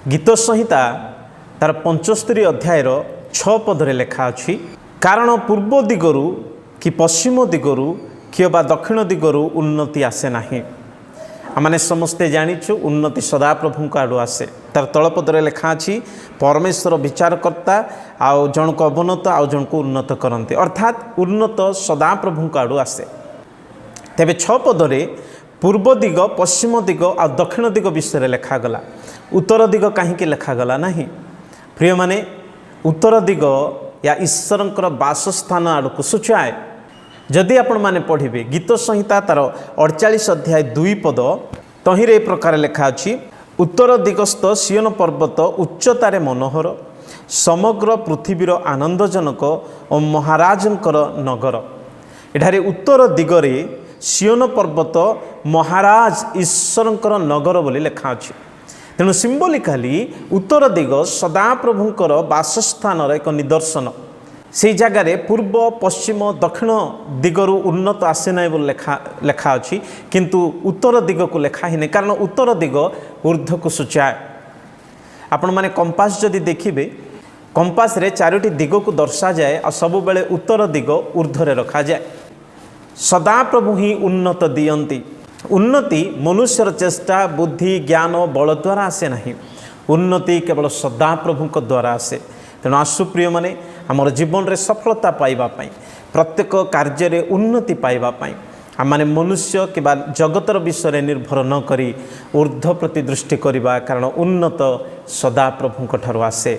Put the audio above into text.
गीत संहिता तार 75 अध्यायर 6 पदरे लेखा अछि। कारण पूर्व दिगरु कि पश्चिम दिगरु कि बा दक्षिण दिगरु उन्नति आसे नाही। आमने समस्ते जानिछु उन्नति सदा प्रभु को आड़ू आसे। तार तलपदरे लेखा अछि परमेश्वर विचारकर्ता आउ जन को अवनत आउ जन को उन्नत करते, अर्थात उन्नत सदा प्रभु को आड़ू आसे। तेबे 6 पदरे पूर्व दिग पश्चिम दिग आ दक्षिण दिग विषय लेखागला। उत्तर दिग कहीं लेखागला नहीं। प्रिय माने उत्तर दिग या ईश्वरंकर बासस्थान आड़ को सूचाए। जदि आपण माने पढ़िबे गीत संहिता तार 48 अध्याय 2 पद तहिरे ए प्रकार लेखा अछि। उत्तर दिगस्थ सियोन पर्वत उच्चतारे मनोहर, समग्र पृथ्वीर आनंदजनक और महाराजंकर नगर। एठारे उत्तर दिगरे सियोन पर्वत महाराज ईश्वरंकर नगर बोली लेखा अछि। तेणु सिम्बोलिकाली उत्तर दिग सदा प्रभुंकर बासस्थान एक निदर्शन। से जगार पूर्व पश्चिम दक्षिण दिगरु उन्नत आसे ना बोली लेखा अछि, किंतु उत्तर दिग को लेखा ही नहीं, कारण उत्तर दिग ऊर्ध्व को सूचाए। आपण माने कंपास जदि देखिबे कंपास रे 4टी दिग को दर्शा जाए और सब बेले उत्तर दिग ऊर्ध्व रखा जाए। सदा प्रभु ही उन्नत दियंती। उन्नति मनुष्यर चेष्टा बुद्धि ज्ञान बल द्वारा आसे नहीं। उन्नति केवल सदा प्रभु को द्वारा आसे। तेणु आसु प्रिय माने आमर जीवन रे सफलता पाइबा पाई, प्रत्येक कार्य रे उन्नति पाइबा पाई आम माने मनुष्य किबा जगतर विषय निर्भर न करी ऊर्ध्व प्रति दृष्टि करिबा, कारण उन्नत सदा प्रभु को ठारो आसे।